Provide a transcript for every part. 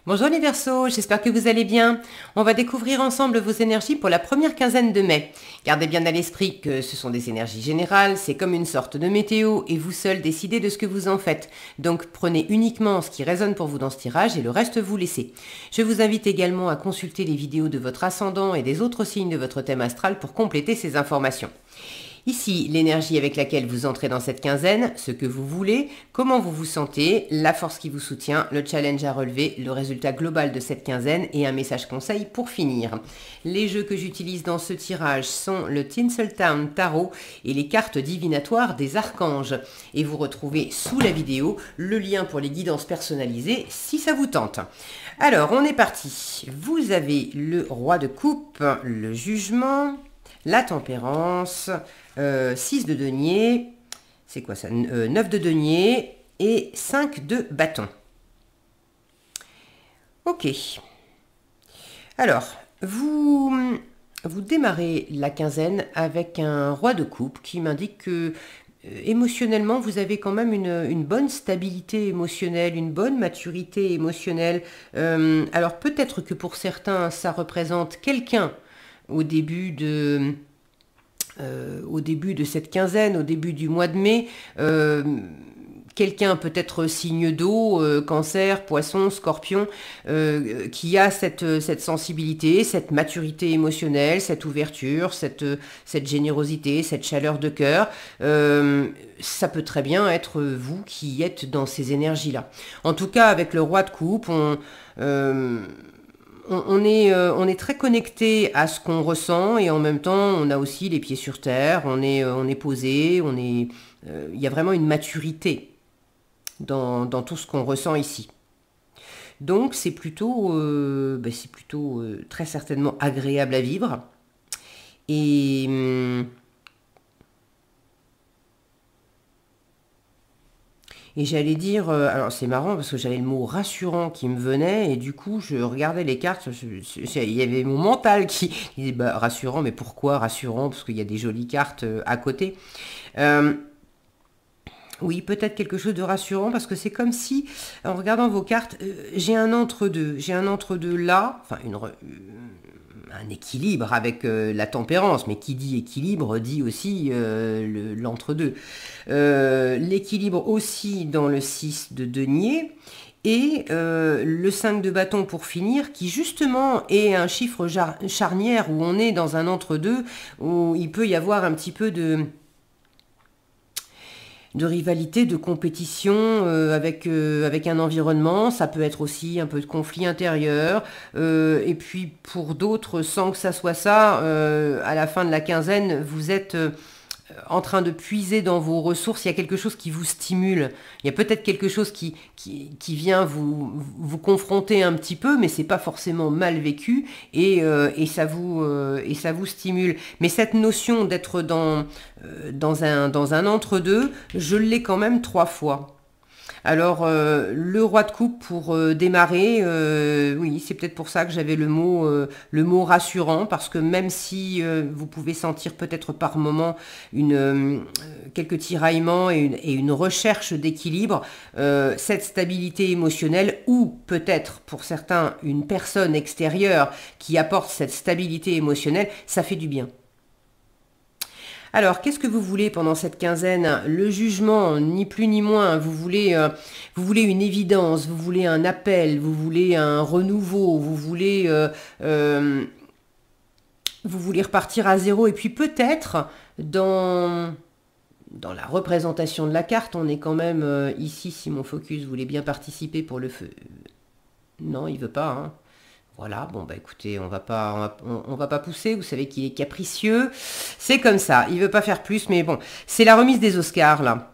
Bonjour les Verseaux, j'espère que vous allez bien. On va découvrir ensemble vos énergies pour la première quinzaine de mai. Gardez bien à l'esprit que ce sont des énergies générales, c'est comme une sorte de météo et vous seul décidez de ce que vous en faites. Donc prenez uniquement ce qui résonne pour vous dans ce tirage et le reste vous laissez. Je vous invite également à consulter les vidéos de votre ascendant et des autres signes de votre thème astral pour compléter ces informations. Ici, l'énergie avec laquelle vous entrez dans cette quinzaine, ce que vous voulez, comment vous vous sentez, la force qui vous soutient, le challenge à relever, le résultat global de cette quinzaine et un message conseil pour finir. Les jeux que j'utilise dans ce tirage sont le Tinseltown Tarot et les cartes divinatoires des archanges. Et vous retrouvez sous la vidéo le lien pour les guidances personnalisées si ça vous tente. Alors, on est parti. Vous avez le roi de coupe, le jugement, la tempérance, 6 de denier, c'est quoi ça, 9 de denier et 5 de bâton. Ok. Alors, vous démarrez la quinzaine avec un roi de coupe qui m'indique que émotionnellement, vous avez quand même une bonne stabilité émotionnelle, une bonne maturité émotionnelle. Alors peut-être que pour certains, ça représente quelqu'un au début de cette quinzaine, au début du mois de mai, quelqu'un peut-être signe d'eau, cancer, poisson, scorpion, qui a cette sensibilité, cette maturité émotionnelle, cette ouverture, cette générosité, cette chaleur de cœur. Ça peut très bien être vous qui êtes dans ces énergies-là. En tout cas, avec le roi de coupe, on est très connecté à ce qu'on ressent et en même temps, on a aussi les pieds sur terre, on est posé, il y a vraiment une maturité dans tout ce qu'on ressent ici. Donc, c'est plutôt très certainement agréable à vivre. Et j'allais dire, alors c'est marrant parce que j'avais le mot rassurant qui me venait et du coup je regardais les cartes, il y avait mon mental qui disait bah, rassurant, mais pourquoi rassurant? Parce qu'il y a des jolies cartes à côté. Oui, peut-être quelque chose de rassurant parce que c'est comme si, en regardant vos cartes, j'ai un entre-deux là, enfin un équilibre avec la tempérance, mais qui dit équilibre dit aussi l'entre-deux. L'équilibre aussi dans le 6 de denier et le 5 de bâton pour finir, qui justement est un chiffre charnière où on est dans un entre-deux, où il peut y avoir un petit peu de rivalité, de compétition avec un environnement. Ça peut être aussi un peu de conflit intérieur. Et puis pour d'autres, sans que ça soit ça, à la fin de la quinzaine, vous êtes en train de puiser dans vos ressources. Il y a quelque chose qui vous stimule. Il y a peut-être quelque chose qui vient vous confronter un petit peu, mais c'est pas forcément mal vécu et ça vous stimule. Mais cette notion d'être dans un entre-deux, je l'ai quand même 3 fois. Alors, le roi de coupe pour démarrer, oui, c'est peut-être pour ça que j'avais le mot rassurant, parce que même si vous pouvez sentir peut-être par moment quelques tiraillements et une recherche d'équilibre, cette stabilité émotionnelle, ou peut-être pour certains une personne extérieure qui apporte cette stabilité émotionnelle, ça fait du bien. Alors, qu'est-ce que vous voulez pendant cette quinzaine? Le jugement, ni plus ni moins. Vous voulez une évidence, vous voulez un appel, vous voulez un renouveau, vous voulez repartir à zéro. Et puis peut-être, dans la représentation de la carte, on est quand même ici, si mon focus voulait bien participer pour le feu. Non, il veut pas, hein. Voilà, bon bah écoutez, on va pas pousser, vous savez qu'il est capricieux, c'est comme ça, il veut pas faire plus, mais bon, c'est la remise des Oscars là.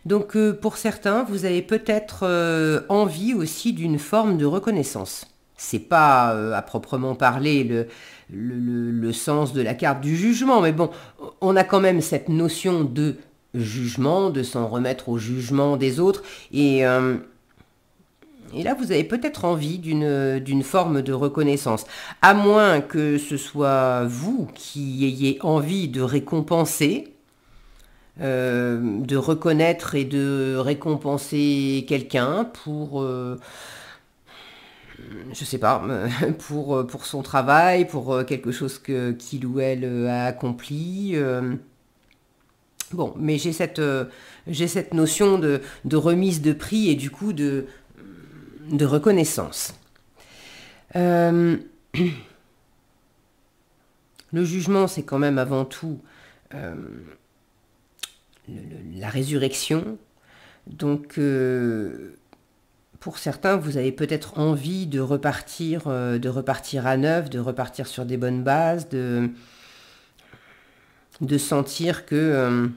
Donc pour certains, vous avez peut-être envie aussi d'une forme de reconnaissance. C'est pas à proprement parler le sens de la carte du jugement, mais bon, on a quand même cette notion de jugement, de s'en remettre au jugement des autres, et là, vous avez peut-être envie d'une forme de reconnaissance, à moins que ce soit vous qui ayez envie de récompenser, de reconnaître et de récompenser quelqu'un je sais pas, pour son travail, pour quelque chose qu'il ou elle a accompli. Bon, mais j'ai cette notion de remise de prix et du coup de reconnaissance. Euh, le jugement, c'est quand même avant tout euh, la résurrection. Donc, pour certains, vous avez peut-être envie de repartir à neuf, de repartir sur des bonnes bases, de sentir que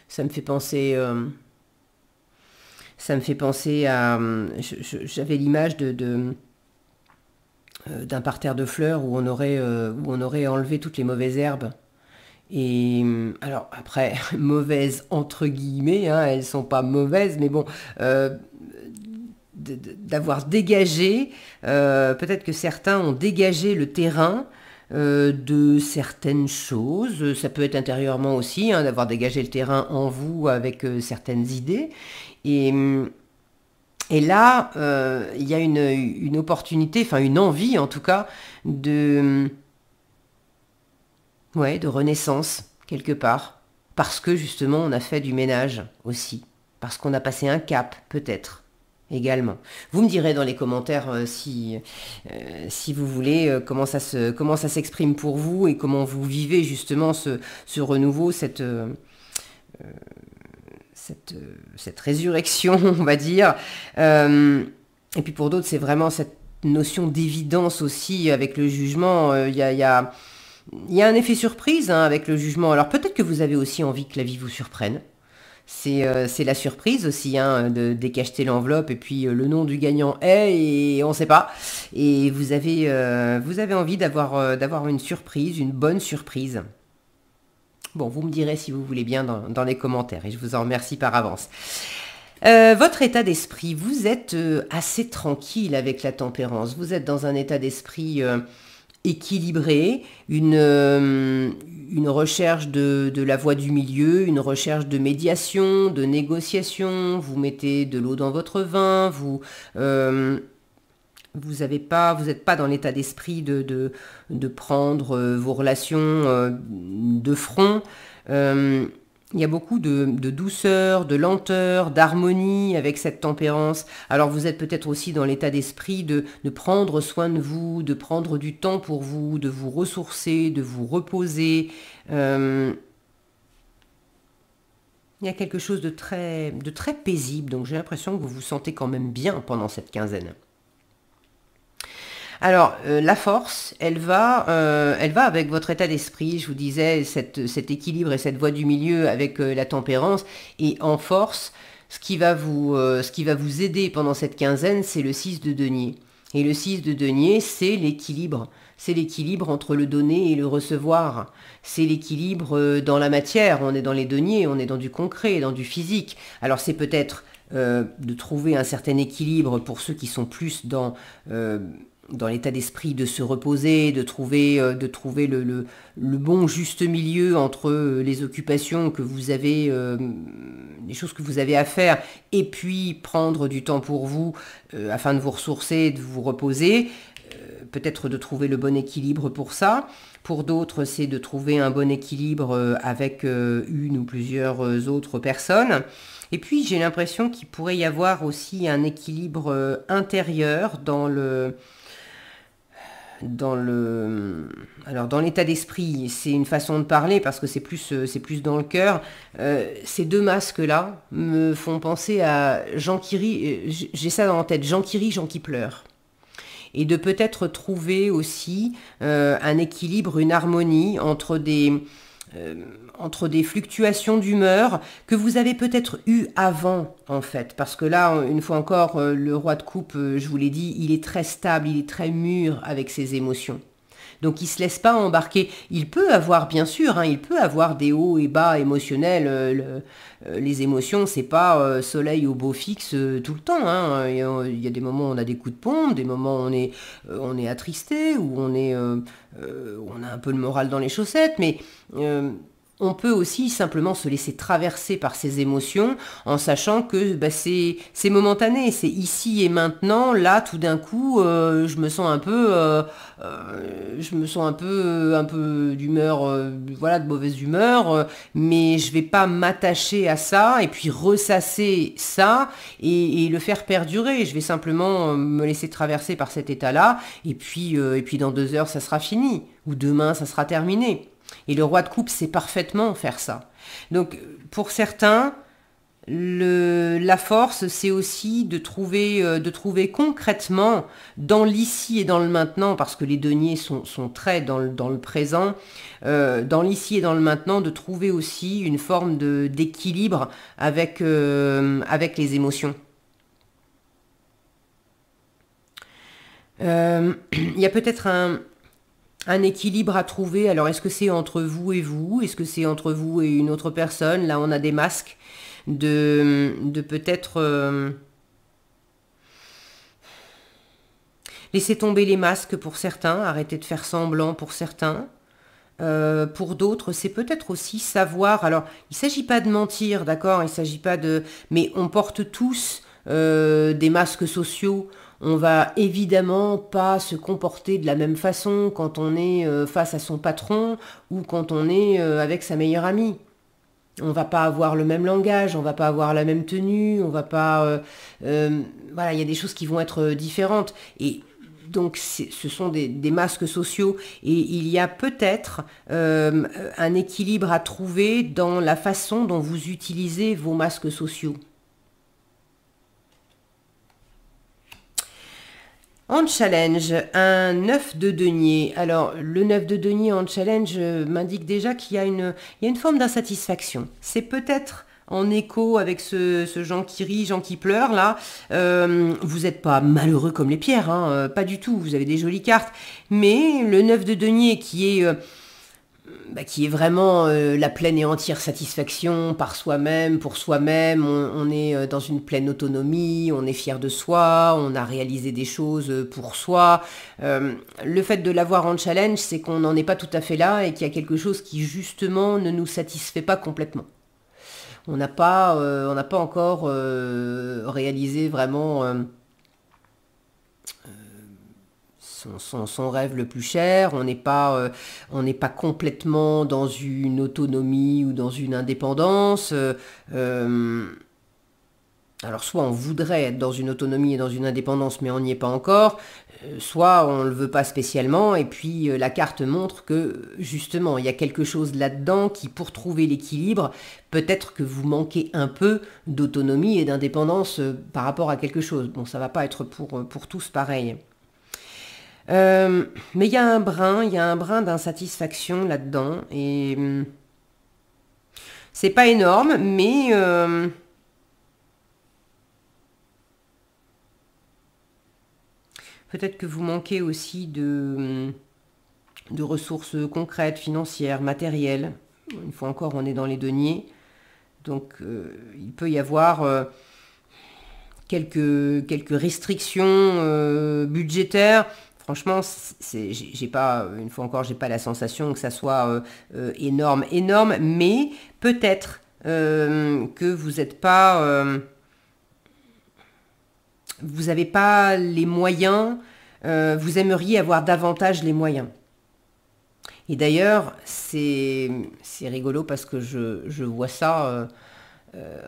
ça me fait penser, à, j'avais l'image d'un parterre de fleurs où on aurait enlevé toutes les mauvaises herbes. Et alors après, mauvaises entre guillemets, hein, elles sont pas mauvaises, mais bon, d'avoir dégagé, peut-être que certains ont dégagé le terrain de certaines choses, ça peut être intérieurement aussi, hein, d'avoir dégagé le terrain en vous avec certaines idées. Et, et là, il y a une opportunité, enfin une envie en tout cas, ouais, de renaissance, quelque part. Parce que justement, on a fait du ménage aussi. Parce qu'on a passé un cap, peut-être, également. Vous me direz dans les commentaires si vous voulez comment ça s'exprime pour vous et comment vous vivez justement ce renouveau, cette résurrection, on va dire. Et puis pour d'autres, c'est vraiment cette notion d'évidence aussi avec le jugement. Il y a un effet surprise hein, avec le jugement. Alors peut-être que vous avez aussi envie que la vie vous surprenne. C'est la surprise aussi, hein, de décacheter l'enveloppe et puis le nom du gagnant est et on ne sait pas. Et vous avez envie d'avoir une surprise, une bonne surprise. Bon, vous me direz si vous voulez bien dans les commentaires et je vous en remercie par avance. Votre état d'esprit, vous êtes assez tranquille avec la tempérance. Vous êtes dans un état d'esprit équilibré, une recherche de la voie du milieu, une recherche de médiation, de négociation, vous mettez de l'eau dans votre vin, vous n'êtes pas dans l'état d'esprit de prendre vos relations de front. Il y a beaucoup de douceur, de lenteur, d'harmonie avec cette tempérance. Alors vous êtes peut-être aussi dans l'état d'esprit de prendre soin de vous, de prendre du temps pour vous, de vous ressourcer, de vous reposer. Il y a quelque chose de très paisible, donc j'ai l'impression que vous vous sentez quand même bien pendant cette quinzaine. Alors, la force, elle va avec votre état d'esprit. Je vous disais, cet équilibre et cette voie du milieu avec la tempérance. Et en force, ce qui va vous aider pendant cette quinzaine, c'est le 6 de denier. Et le 6 de denier, c'est l'équilibre. C'est l'équilibre entre le donner et le recevoir. C'est l'équilibre dans la matière. On est dans les deniers, on est dans du concret, dans du physique. Alors, c'est peut-être de trouver un certain équilibre pour ceux qui sont plus dans l'état d'esprit de se reposer, de trouver le bon juste milieu entre les occupations que vous avez, les choses que vous avez à faire, et puis prendre du temps pour vous afin de vous ressourcer, de vous reposer. Peut-être de trouver le bon équilibre pour ça. Pour d'autres, c'est de trouver un bon équilibre avec une ou plusieurs autres personnes. Et puis, j'ai l'impression qu'il pourrait y avoir aussi un équilibre intérieur dans l'état d'esprit, c'est une façon de parler parce que c'est plus dans le cœur. Ces deux masques-là me font penser à Jean qui rit, j'ai ça dans la tête, Jean qui rit, Jean qui pleure. Et de peut-être trouver aussi un équilibre, une harmonie entre des fluctuations d'humeur que vous avez peut-être eu avant, en fait. Parce que là, une fois encore, le roi de coupe, je vous l'ai dit, il est très stable, il est très mûr avec ses émotions. Donc il ne se laisse pas embarquer. Il peut avoir, bien sûr, hein, il peut avoir des hauts et bas émotionnels. Les émotions, c'est pas soleil au beau fixe tout le temps. Hein. Il y a des moments où on a des coups de pompe, des moments où on est attristé, où on a un peu le moral dans les chaussettes, mais on peut aussi simplement se laisser traverser par ses émotions en sachant que c'est momentané, c'est ici et maintenant. Là, tout d'un coup, je me sens un peu d'humeur, voilà, de mauvaise humeur, mais je vais pas m'attacher à ça et puis ressasser ça et le faire perdurer. Je vais simplement me laisser traverser par cet état-là et puis dans 2 heures, ça sera fini ou demain, ça sera terminé. Et le roi de coupe sait parfaitement faire ça. Donc, pour certains, la force, c'est aussi de trouver concrètement dans l'ici et dans le maintenant, parce que les deniers sont très dans le présent, dans l'ici et dans le maintenant, de trouver aussi une forme d'équilibre avec les émotions. Il y a peut-être un équilibre à trouver. Alors, est-ce que c'est entre vous et vous? Est-ce que c'est entre vous et une autre personne? Là, on a des masques de peut-être laisser tomber les masques pour certains, arrêter de faire semblant pour certains. Pour d'autres, c'est peut-être aussi savoir. Alors, il ne s'agit pas de mentir, d'accord? Il s'agit pas de. Mais on porte tous des masques sociaux. On va évidemment pas se comporter de la même façon quand on est face à son patron ou quand on est avec sa meilleure amie. On va pas avoir le même langage, on va pas avoir la même tenue, on va pas... voilà, il y a des choses qui vont être différentes. Et donc, ce sont des masques sociaux. Et il y a peut-être un équilibre à trouver dans la façon dont vous utilisez vos masques sociaux. En challenge, un 9 de denier. Alors, le 9 de denier en challenge m'indique déjà qu'il y a une forme d'insatisfaction. C'est peut-être en écho avec ce Jean qui rit, Jean qui pleure, là. Vous n'êtes pas malheureux comme les pierres, hein, pas du tout, vous avez des jolies cartes. Mais le 9 de denier qui est vraiment la pleine et entière satisfaction par soi-même, pour soi-même, on est dans une pleine autonomie, on est fier de soi, on a réalisé des choses pour soi. Le fait de l'avoir en challenge, c'est qu'on n'en est pas tout à fait là et qu'il y a quelque chose qui justement ne nous satisfait pas complètement. On n'a pas encore réalisé vraiment son rêve le plus cher, on n'est pas complètement dans une autonomie ou dans une indépendance. Alors soit on voudrait être dans une autonomie et dans une indépendance, mais on n'y est pas encore, soit on ne le veut pas spécialement, et puis la carte montre que justement il y a quelque chose là-dedans qui, pour trouver l'équilibre, peut-être que vous manquez un peu d'autonomie et d'indépendance par rapport à quelque chose. Bon, ça va pas être pour tous pareil. Mais il y a un brin d'insatisfaction là-dedans, et c'est pas énorme, mais peut-être que vous manquez aussi de ressources concrètes, financières, matérielles. Une fois encore, on est dans les deniers, donc il peut y avoir quelques restrictions budgétaires. Franchement, j'ai pas, une fois encore, j'ai pas la sensation que ça soit énorme, mais peut-être que vous n'êtes pas, vous n'avez pas les moyens, vous aimeriez avoir davantage les moyens. Et d'ailleurs, c'est rigolo parce que je vois ça,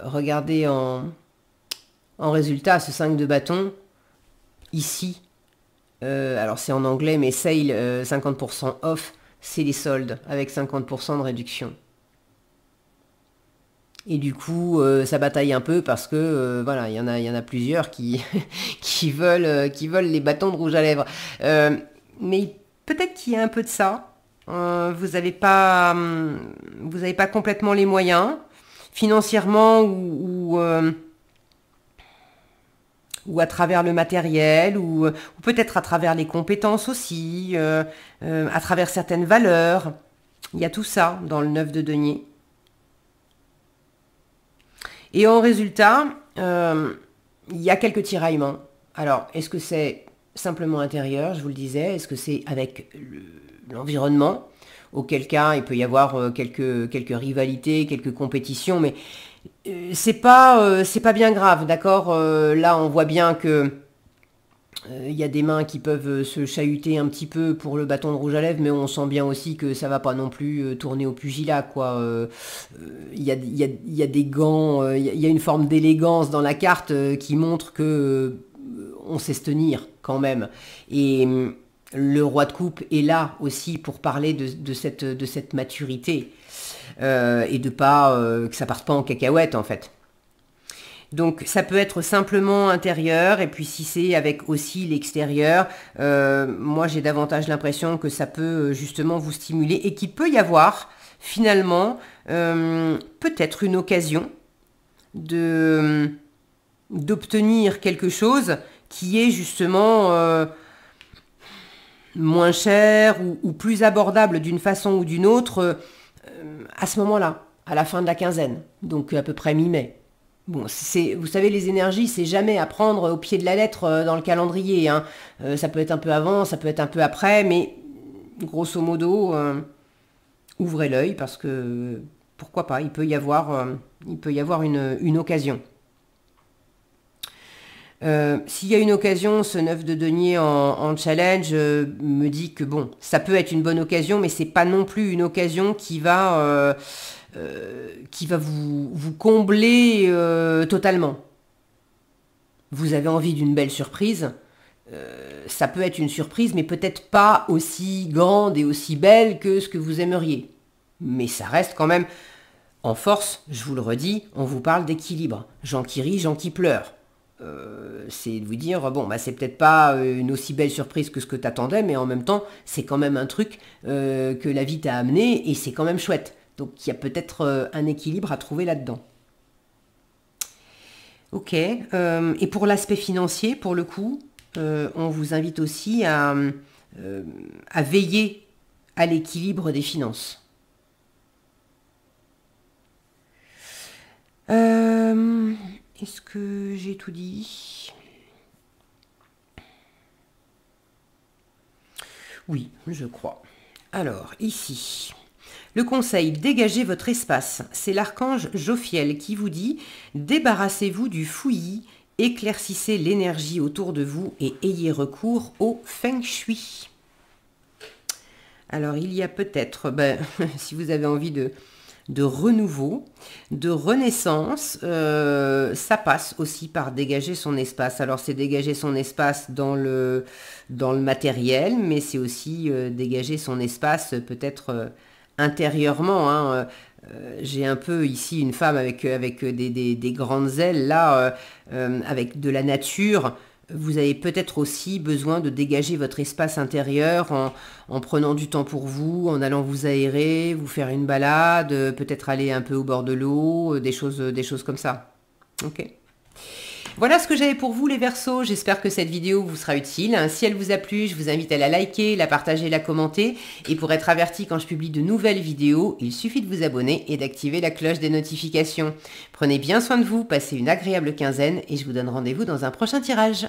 regardez en résultat, ce 5 de bâton, ici. Alors c'est en anglais, mais sale 50% off, c'est les soldes avec 50% de réduction. Et du coup, ça bataille un peu parce que voilà, il y en a plusieurs qui qui veulent les bâtons de rouge à lèvres. Mais peut-être qu'il y a un peu de ça. Vous n'avez pas complètement les moyens financièrement ou à travers le matériel, ou peut-être à travers les compétences aussi, à travers certaines valeurs. Il y a tout ça dans le 9 de denier. Et en résultat, il y a quelques tiraillements. Alors, est-ce que c'est simplement intérieur, je vous le disais? Est-ce que c'est avec l'environnement? auquel cas il peut y avoir quelques rivalités, quelques compétitions, mais c'est pas bien grave, d'accord. Là, on voit bien que il y a des mains qui peuvent se chahuter un petit peu pour le bâton de rouge à lèvres, mais on sent bien aussi que ça va pas non plus tourner au pugilat, quoi. Il y a des gants, il y a une forme d'élégance dans la carte qui montre que on sait se tenir quand même. Et le roi de coupe est là aussi pour parler de cette maturité et de pas que ça parte pas en cacahuète en fait. Donc ça peut être simplement intérieur, et puis si c'est avec aussi l'extérieur, moi j'ai davantage l'impression que ça peut justement vous stimuler et qu'il peut y avoir finalement peut-être une occasion d'obtenir quelque chose qui est justement moins cher ou plus abordable d'une façon ou d'une autre à ce moment-là, à la fin de la quinzaine, donc à peu près mi-mai. Bon, vous savez, les énergies, c'est jamais à prendre au pied de la lettre dans le calendrier, hein. Ça peut être un peu avant, ça peut être un peu après, mais grosso modo, ouvrez l'œil parce que pourquoi pas, il peut y avoir une occasion. S'il y a une occasion, ce 9 de denier en challenge me dit que bon, ça peut être une bonne occasion, mais c'est pas non plus une occasion qui va vous combler totalement. Vous avez envie d'une belle surprise, ça peut être une surprise, mais peut-être pas aussi grande et aussi belle que ce que vous aimeriez. Mais ça reste quand même en force, je vous le redis, on vous parle d'équilibre. Gens qui rient, gens qui pleurent. C'est de vous dire, bon, bah, c'est peut-être pas une aussi belle surprise que ce que t'attendais, mais en même temps, c'est quand même un truc que la vie t'a amené et c'est quand même chouette. Donc, il y a peut-être un équilibre à trouver là-dedans. Ok. Et pour l'aspect financier, pour le coup, on vous invite aussi à veiller à l'équilibre des finances. Est-ce que j'ai tout dit? Oui, je crois. Alors, ici, le conseil, dégagez votre espace. C'est l'archange Jophiel qui vous dit « Débarrassez-vous du fouillis, éclaircissez l'énergie autour de vous et ayez recours au Feng Shui. » Alors, il y a peut-être, si vous avez envie de renouveau, de renaissance, ça passe aussi par dégager son espace. Alors c'est dégager son espace dans le matériel, mais c'est aussi dégager son espace peut-être intérieurement, hein. J'ai un peu ici une femme avec des grandes ailes, là, avec de la nature. Vous avez peut-être aussi besoin de dégager votre espace intérieur en prenant du temps pour vous, en allant vous aérer, vous faire une balade, peut-être aller un peu au bord de l'eau, des choses comme ça. Ok. Voilà ce que j'avais pour vous les Verseaux, j'espère que cette vidéo vous sera utile. Si elle vous a plu, je vous invite à la liker, la partager, la commenter. Et pour être averti quand je publie de nouvelles vidéos, il suffit de vous abonner et d'activer la cloche des notifications. Prenez bien soin de vous, passez une agréable quinzaine et je vous donne rendez-vous dans un prochain tirage.